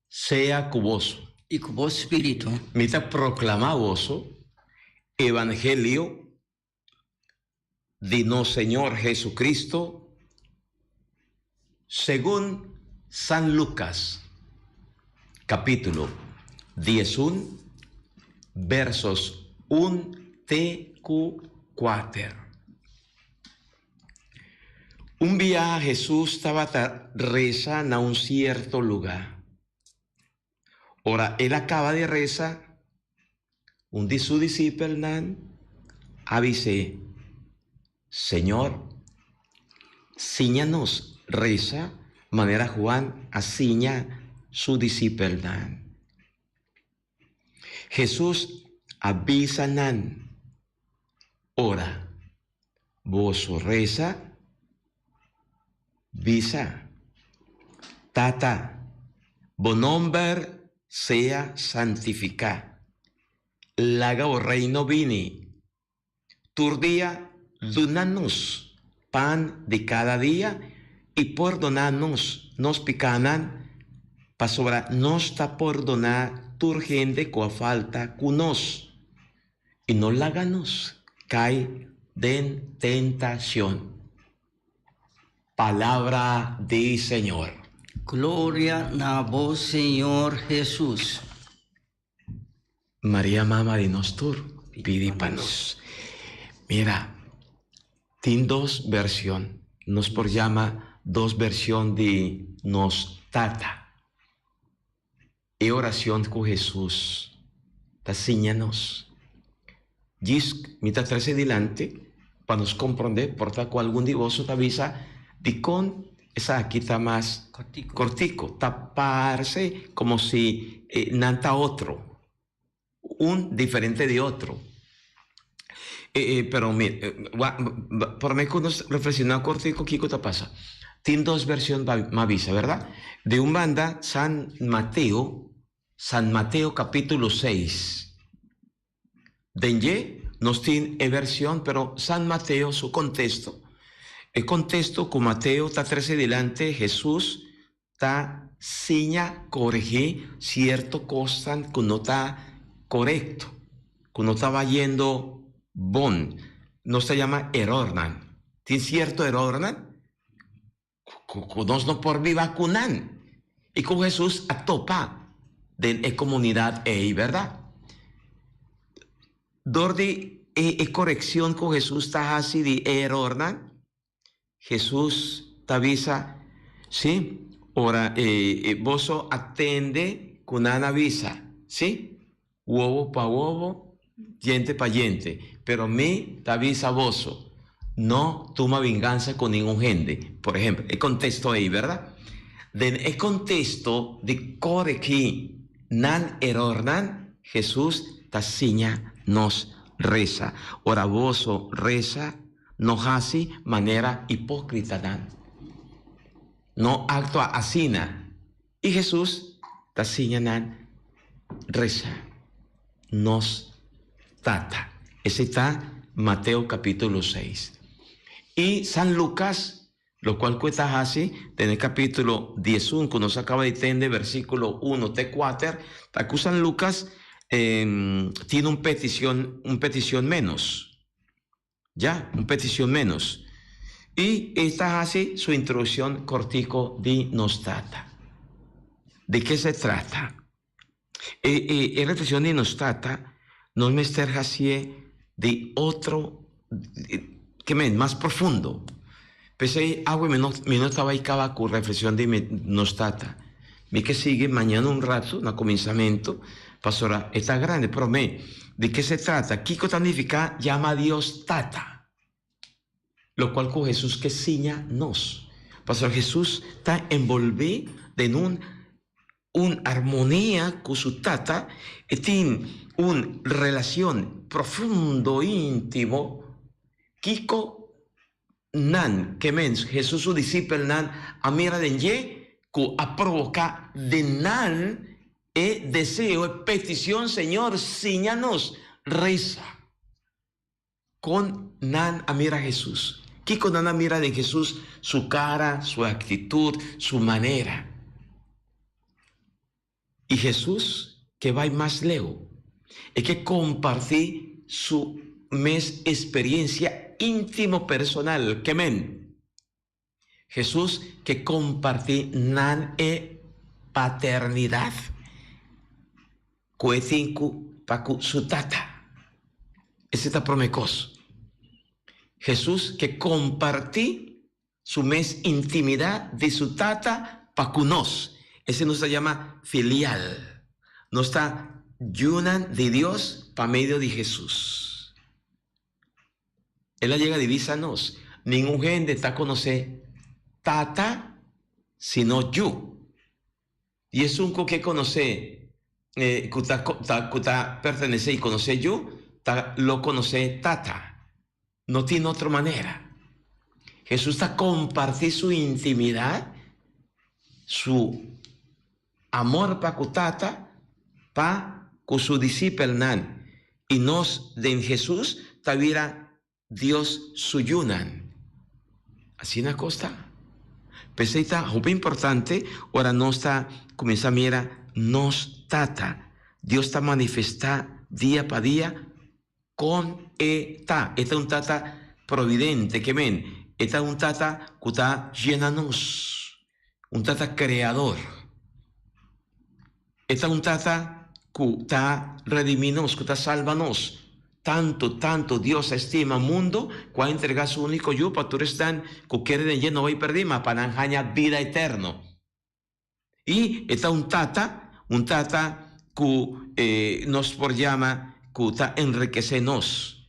B: sea cuboso.
C: Y cubo espíritu.
B: Mita proclamavoso evangelio de no Señor Jesucristo según San Lucas, capítulo 11, versos 1-4. Un día Jesús estaba rezando a un cierto lugar. Ahora, él acaba de rezar, un de sus discípulos avisé, Señor, síñanos, reza, manera Juan asiña su discípulo. Jesús avisa, ora, vos reza, visa, tata, bonomber sea santificado, laga o reino vini, turdía, donanos pan de cada día y perdonarnos, nos picanan, pa sobra nos ta perdonar turgente coa falta cunos, y no laganos, cae den tentación. Palabra del Señor.
C: Gloria a vos, Señor Jesús.
B: María, mamá de nosotros, pide para nos. Mira, tiene dos versiones. Nos por llama dos versiones de nos tata. E oración con Jesús. Ta señanos. Diz, me ta trae adelante para nos comprender, por tal cual algún de vosotros te avisa de con esa aquí está más cortico, taparse como si nanta otro, un diferente de otro. Pero mire, por mí cuando reflexionamos cortico, ¿qué te pasa? Tiene dos versiones, me avisa, ¿verdad? De un banda, San Mateo capítulo 6. Denye nos tiene versión, pero San Mateo, su contexto. El contexto con Mateo está 13 delante, Jesús está seña corregir cierto cosa que no está correcto, que no estaba yendo bon, no se llama errornan. ¿Tiene cierto errornan? Nos no por vacunan. Y con Jesús a topa de la comunidad ahí, ¿verdad? Donde corrección con Jesús está así de errornan. Jesús te avisa, ¿sí? Ahora, vos atende con una avisa, ¿sí? Huevo pa' huevo, diente pa' diente. Pero me te avisa vos, no toma venganza con ningún gente. Por ejemplo, el contexto ahí, ¿verdad? El contexto de corregir nan error nan, Jesús te enseña, nos reza. Ahora vos reza, no hace manera hipócrita, no actúa así. Y Jesús te enseña, reza, nos tata. Ese está Mateo capítulo 6. Y San Lucas, lo cual cuesta así, en el capítulo 11, que nos acaba de entender, versículo 1, T4, aquí San Lucas tiene un petición menos. Ya, un petición menos. Y esta hace su introducción cortico de nos trata. ¿De qué se trata? La reflexión de nos trata no me está así de otro, que más profundo. Pensé, me no estaba ahí con reflexión de nos trata. Me que sigue mañana un rato, no comenzamiento, pastora, está grande, pero ¿de qué se trata? ¿Qué significa llama a Dios tata? Lo cual con Jesús que seña nos. Pastor, Jesús está envolvido en una armonía con su tata y tiene una relación profundo, íntimo, Kiko nan, que Jesús su discípulo nan, a mira de ye, que a provocar de nan, deseo, petición, Señor, señanos, reza. Con nan a mira a Jesús. Kiko nan a mira de Jesús su cara, su actitud, su manera. Y Jesús, que va más lejos, es que compartí su experiencia íntimo personal, que Jesús que compartí nan paternidad, coetinku pacu su tata. Ese está promecos. Jesús que compartí su intimidad de su tata pacunos. Ese nos se llama filial. No está yunan de Dios para medio de Jesús. Él llega a divisanos. Ningún gente está a conocer tata sino yo. Y es un que conoce, que pertenece y conoce yo, lo conoce tata. No tiene otra manera. Jesús está compartir su intimidad, su amor para tata, para con su discípulo nan. Y nos de Jesús taviera Dios suyunan. Así una cosa. Pensé está muy importante. Ahora no está comienza a mirar nos tata. Dios está manifesta día para día con esta es un tata providente, que esta es un tata que está llenanos, un tata creador. Esta es un tata que está rediminos, que está salvanos. tanto Dios estima el mundo, cuando entrega su único yo, para todos están que quieren lleno hoy perder, mas para engañar vida eterna. Y está un tata que nos por llama, que está enriquecenos.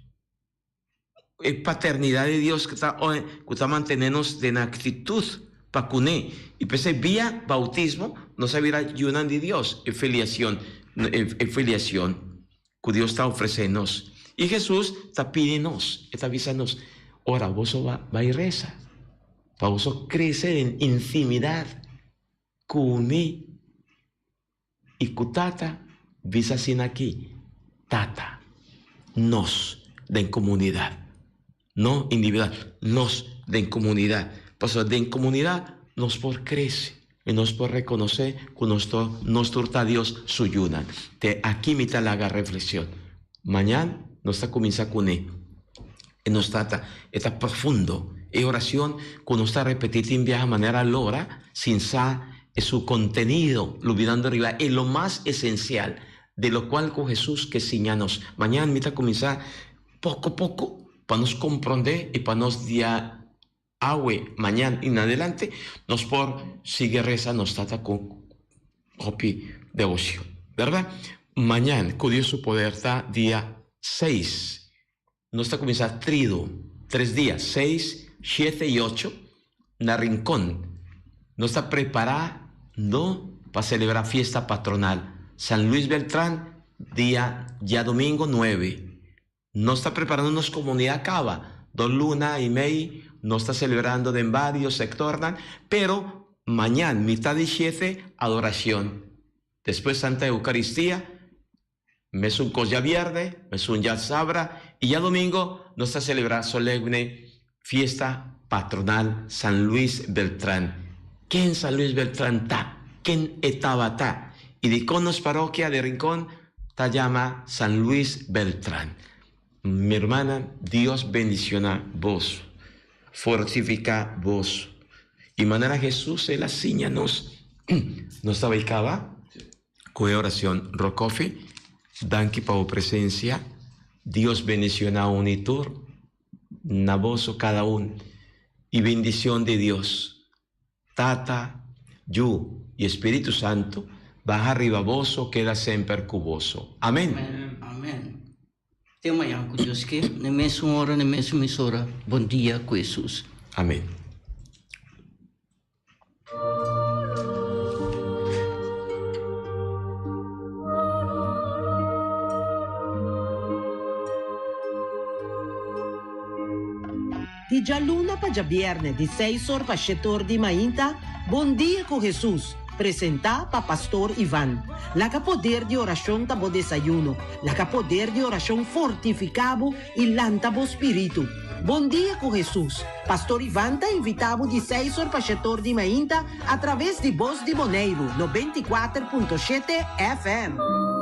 B: Es paternidad de Dios que está manteniéndonos en actitud para cuné. Y pues vía bautismo nos había ayudan de Dios, filiación que Dios está ofreciendo. Y Jesús está pidiéndonos, está avisándonos, ahora vos va y reza, para vos crecer en intimidad con mí. Y kutata, visa sin aquí, tata, nos de comunidad, no individual, nos de comunidad. Pues de comunidad nos por crece y nos por reconocer que nos turta Dios su yuna. De aquí me la haga reflexión. Mañana nos está comienza con él. Y nos trata, está profundo. Y oración que nos está repetiendo en viaje manera lora, sin sa. Es su contenido, olvidando arriba, es lo más esencial, de lo cual con Jesús que señanos. Mañana me está comenzar poco a poco, para nos comprender y para nos dia agua, mañana en adelante, nos por sigue reza, nos trata con propia devoción, ¿verdad? Mañana, con Dios su poder, está día 6, nos está comenzando trido, 3 días, 6, 7 y 8, en Rincón, nos está preparado para celebrar fiesta patronal. San Luis Beltrán, día ya domingo 9. Nos está preparando una comunidad cava. 2 lunas y media, nos está celebrando en varios sectores, pero mañana, mitad de 7, adoración. Después Santa Eucaristía, mes un cosa verde, mes un ya sabra, y ya domingo nos está celebrando solemne fiesta patronal San Luis Beltrán. ¿Quién San Luis Beltrán está? ¿Quién estaba está? Y de conos parroquia de Rincón, ta llama San Luis Beltrán. Mi hermana, Dios bendiciona vos, fortifica vos. Y manera Jesús se la ciña nos estaba y cava, con oración rocofe, danki pa presencia, Dios bendiciona unitur, na vos cada uno, y bendición de Dios. Tata, Yu y Espíritu Santo, baja arriba voso, queda siempre cuboso. Amén.
C: Amén. Amén. Tema yang ku Dios que, na mesma hora, na mesma emissora, bom dia com Jesus.
B: Amén.
A: Di già luna pa già viernes, di 6 horas pa 7 horas di mainta, Bom Dia com Jesus, presenta pa Pastor Ivan. La que poder de oración tabo desayuno, la que poder de oración fortificado y lantabo espíritu. Bom Dia com Jesus. Pastor Ivan está invitado de 6 horas para 7 horas de mainta através de Voz de Moneiro, 94.7 FM.